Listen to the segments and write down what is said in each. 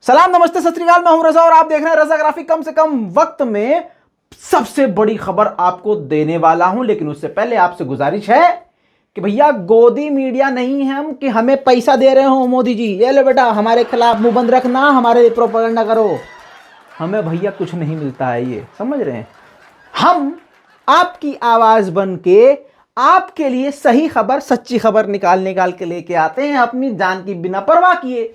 सलाम नमस्ते सत श्री अकाल, मैं हूं रजा और आप देख रहे हैं रजा ग्राफिक। कम से कम वक्त में सबसे बड़ी खबर आपको देने वाला हूं, लेकिन उससे पहले आपसे गुजारिश है कि भैया गोदी मीडिया नहीं है हम कि हमें पैसा दे रहे हो मोदी जी, ये लो बेटा हमारे खिलाफ मुंह बंद रखना, हमारे प्रोपेगेंडा करो। हमें भैया कुछ नहीं मिलता है, ये समझ रहे हैं। हम आपकी आवाज बन के आपके लिए सही खबर, सच्ची खबर निकाल के लेके आते हैं, अपनी जान की बिना परवाह किए।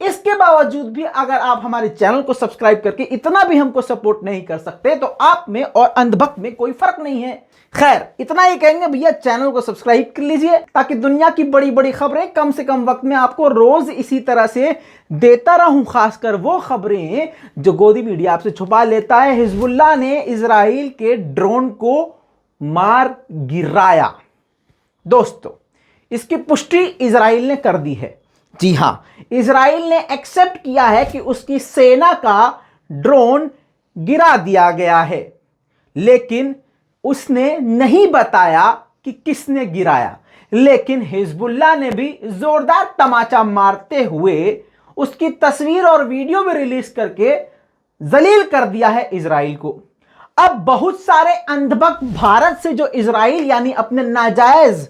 इसके बावजूद भी अगर आप हमारे चैनल को सब्सक्राइब करके इतना भी हमको सपोर्ट नहीं कर सकते तो आप में और अंधभक्त में कोई फर्क नहीं है। खैर, इतना ही कहेंगे भैया, चैनल को सब्सक्राइब कर लीजिए ताकि दुनिया की बड़ी बड़ी खबरें कम से कम वक्त में आपको रोज इसी तरह से देता रहूं। खासकर वो खबरें जो गोदी मीडिया आपसे छुपा लेता है। हिजबुल्लाह ने इजराइल के ड्रोन को मार गिराया। दोस्तों, इसकी पुष्टि इजराइल ने कर दी है। जी हां, इजराइल ने एक्सेप्ट किया है कि उसकी सेना का ड्रोन गिरा दिया गया है, लेकिन उसने नहीं बताया कि किसने गिराया। लेकिन हिजबुल्लाह ने भी जोरदार तमाचा मारते हुए उसकी तस्वीर और वीडियो भी रिलीज करके जलील कर दिया है इजराइल को। अब बहुत सारे अंधभक्त भारत से जो इजराइल यानी अपने नाजायज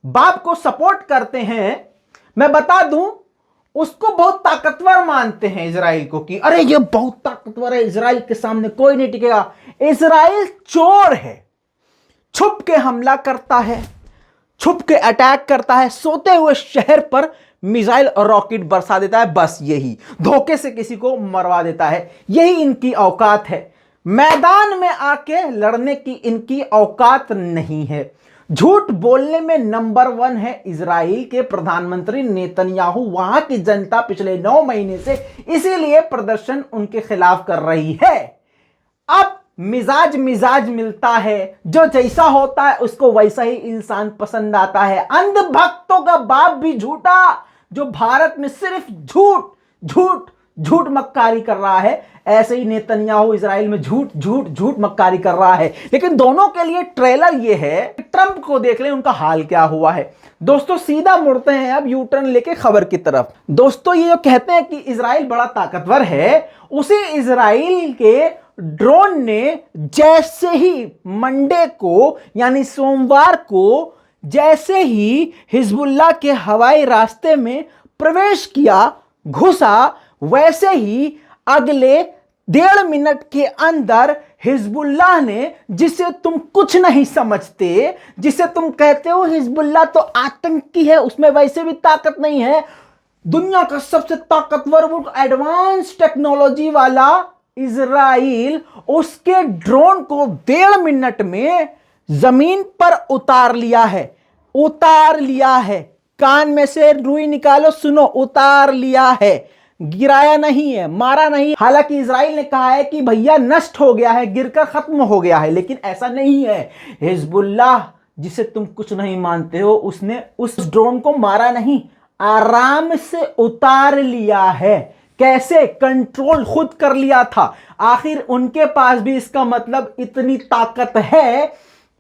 बाप को सपोर्ट करते हैं, मैं बता दूं, उसको बहुत ताकतवर मानते हैं इजराइल को कि अरे ये बहुत ताकतवर है, इजराइल के सामने कोई नहीं टिकेगा। इजराइल चोर है, छुप के हमला करता है, छुप के अटैक करता है, सोते हुए शहर पर मिसाइल और रॉकेट बरसा देता है। बस यही धोखे से किसी को मरवा देता है, यही इनकी औकात है। मैदान में आके लड़ने की इनकी औकात नहीं है। झूठ बोलने में नंबर 1 है इजराइल के प्रधानमंत्री नेतन्याहू। वहां की जनता पिछले 9 महीने से इसीलिए प्रदर्शन उनके खिलाफ कर रही है। अब मिजाज मिलता है, जो जैसा होता है उसको वैसा ही इंसान पसंद आता है। अंधभक्तों का बाप भी झूठा, जो भारत में सिर्फ झूठ झूठ झूठ मक्कारी कर रहा है, ऐसे ही नेतन्याहू इजराइल में झूठ झूठ झूठ मक्कारी कर रहा है। लेकिन दोनों के लिए ट्रेलर ये है, ट्रंप को देख लें उनका हाल क्या हुआ है। दोस्तों, सीधा मुड़ते हैं अब यू टर्न लेके खबर की तरफ। दोस्तों, ये जो कहते हैं कि इजराइल बड़ा ताकतवर है, उसी इजराइल के ड्रोन ने जैसे ही मंडे को यानी सोमवार को जैसे ही हिजबुल्लाह के हवाई रास्ते में प्रवेश किया, घुसा, वैसे ही अगले 1.5 मिनट के अंदर हिजबुल्लाह ने, जिसे तुम कुछ नहीं समझते, जिसे तुम कहते हो हिजबुल्लाह तो आतंकी है, उसमें वैसे भी ताकत नहीं है, दुनिया का सबसे ताकतवर मुल्क, एडवांस टेक्नोलॉजी वाला इजराइल, उसके ड्रोन को 1.5 मिनट में जमीन पर उतार लिया है। कान में से रुई निकालो, सुनो, उतार लिया है, गिराया नहीं है, मारा नहीं। हालांकि इजराइल ने कहा है कि भैया नष्ट हो गया है, गिरकर खत्म हो गया है, लेकिन ऐसा नहीं है। हिजबुल्लाह, जिसे तुम कुछ नहीं मानते हो, उसने उस ड्रोन को मारा नहीं, आराम से उतार लिया है। कैसे? कंट्रोल खुद कर लिया था। आखिर उनके पास भी इसका मतलब इतनी ताकत है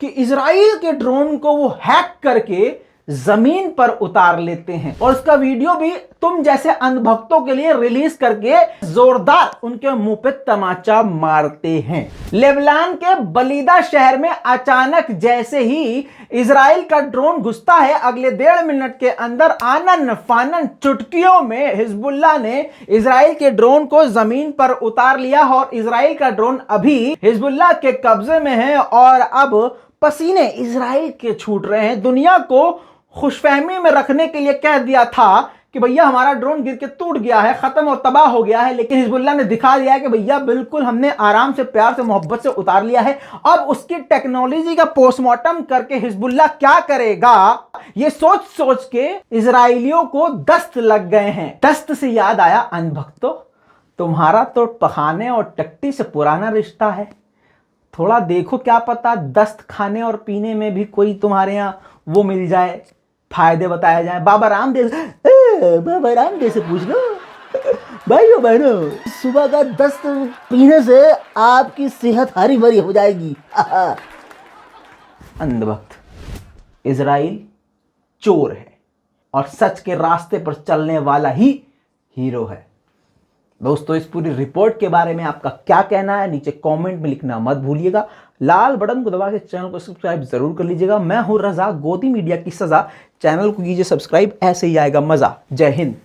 कि इजराइल के ड्रोन को वो हैक करके जमीन पर उतार लेते हैं, और उसका वीडियो भी तुम जैसे अंधभक्तों के लिए रिलीज करके जोरदार उनके मुंह पे तमाचा मारते हैं। लेबनान के बलीदा शहर में अचानक जैसे ही इजराइल का ड्रोन घुसता है, अगले 1.5 मिनट के अंदर आनन फानन चुटकियों में हिजबुल्लाह ने इजराइल के ड्रोन को जमीन पर उतार लिया, और इजराइल का ड्रोन अभी हिजबुल्लाह के कब्जे में है। और अब पसीने इजराइल के छूट रहे हैं। दुनिया को खुशफहमी में रखने के लिए कह दिया था कि भैया हमारा ड्रोन गिर के टूट गया है, खत्म और तबाह हो गया है, लेकिन हिजबुल्लाह ने दिखा दिया है कि भैया बिल्कुल हमने आराम से, प्यार से, मोहब्बत से उतार लिया है। अब उसकी टेक्नोलॉजी का पोस्टमार्टम करके हिजबुल्लाह क्या करेगा, ये सोच सोच के इजराइलियों को दस्त लग गए हैं। दस्त से याद आया, अनभक्तों, तुम्हारा तो पखाने और टट्टी से पुराना रिश्ता है। थोड़ा देखो, क्या पता दस्त खाने और पीने में भी कोई तुम्हारे यहाँ वो मिल जाए, फायदे बताए जाए। बाबा रामदेव से पूछ लो भाइयों बहनों, सुबह का दस्त पीने से आपकी सेहत हरी भरी हो जाएगी। अंधभक्त, इजराइल चोर है और सच के रास्ते पर चलने वाला ही हीरो है। दोस्तों इस पूरी रिपोर्ट के बारे में आपका क्या कहना है नीचे कमेंट में लिखना मत भूलिएगा। लाल बटन को दबा के चैनल को सब्सक्राइब जरूर कर लीजिएगा। मैं हूं रजा, गोदी मीडिया की सजा। चैनल को कीजिए सब्सक्राइब, ऐसे ही आएगा मजा। जय हिंद।